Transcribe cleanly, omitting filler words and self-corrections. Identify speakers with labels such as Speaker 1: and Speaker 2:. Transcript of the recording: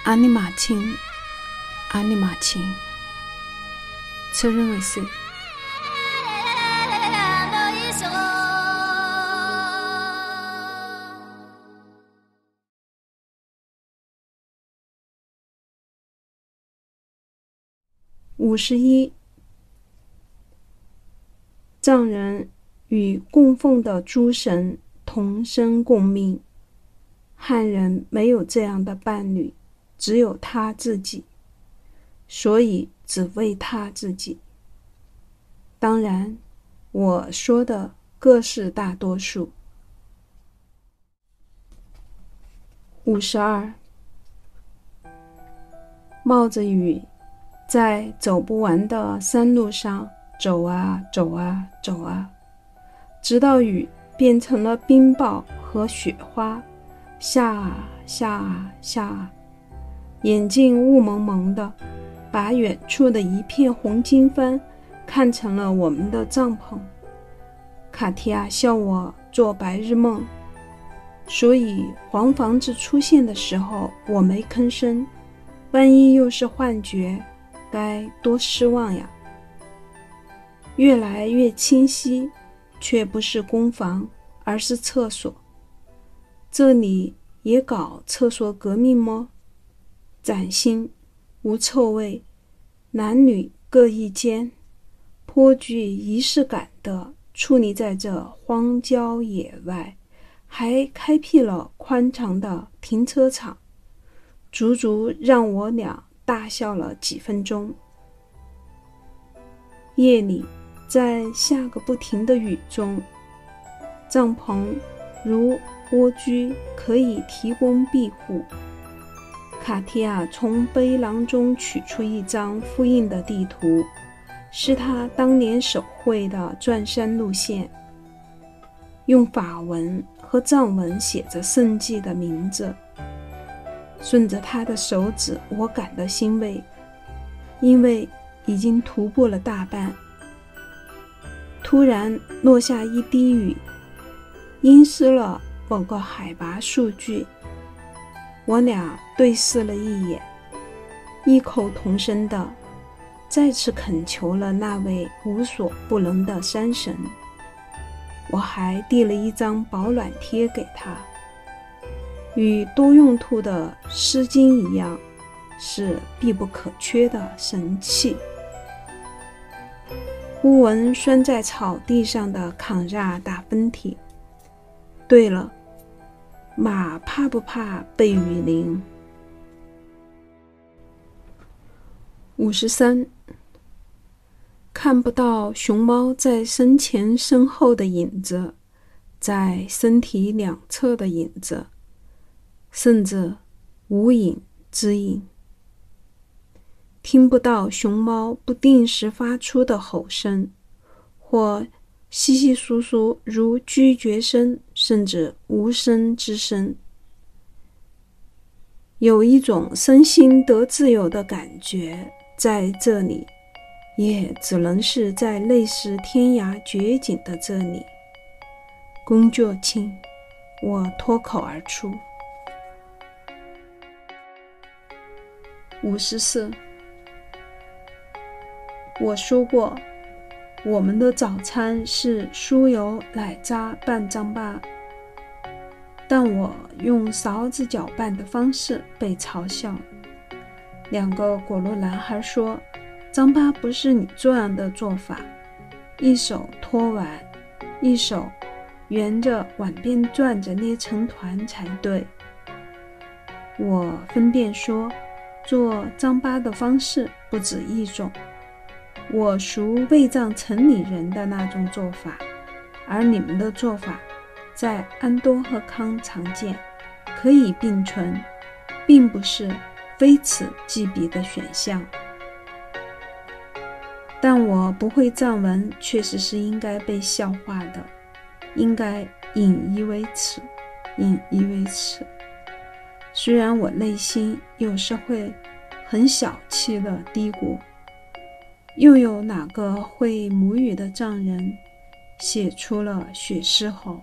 Speaker 1: 阿尼玛卿，阿尼玛卿，责任为谁？51，藏人与供奉的诸神同生共命，汉人没有这样的伴侣，只有他自己，所以只为他自己。当然，我说的各是大多数。52，冒着雨，在走不完的山路上走啊走啊走啊，直到雨变成了冰雹和雪花，下啊下啊下啊，眼睛雾蒙蒙的，把远处的一片红金帆看成了我们的帐篷。卡提亚笑我做白日梦，所以黄房子出现的时候我没吭声，万一又是幻觉，该多失望呀。越来越清晰，却不是公房，而是厕所。这里也搞厕所革命么？崭新，无臭味，男女各一间，颇具仪式感的矗立在这荒郊野外，还开辟了宽敞的停车场，足足让我俩大笑了几分钟。夜里，在下个不停的雨中，帐篷如蜗居，可以提供庇护。卡提亚从背囊中取出一张复印的地图，是他当年手绘的转山路线，用法文和藏文写着圣迹的名字。顺着他的手指，我感到欣慰，因为已经徒步了大半。突然落下一滴雨，阴湿了某个海拔数据。我俩对视了一眼，异口同声的再次恳求了那位无所不能的山神。我还递了一张保暖贴给他，与多用途的湿巾一样，是必不可缺的神器。忽闻拴在草地上的坎让打喷嚏。对了，马怕不怕被雨淋？53，看不到熊猫在身前身后的影子，在身体两侧的影子，甚至无影之影。听不到熊猫不定时发出的吼声，或稀稀疏疏如咀嚼声，甚至无声之声。有一种身心得自由的感觉，在这里，也只能是在类似天涯绝景的这里。工作亲，我脱口而出。54，我说过，我们的早餐是酥油奶渣拌糌粑，但我用勺子搅拌的方式被嘲笑。2个果洛男孩说，糌粑不是你这样的做法，一手托碗，一手沿着碗边转着捏成团才对。我分辨说，做糌粑的方式不止一种，我属卫藏城里人的那种做法，而你们的做法在安多和康常见，可以并存，并不是非此即彼的选项。但我不会藏文确实是应该被笑话的，应该引以为耻，引以为耻。虽然我内心有时会很小气的嘀咕，又有哪个会母语的藏人写出了雪狮吼？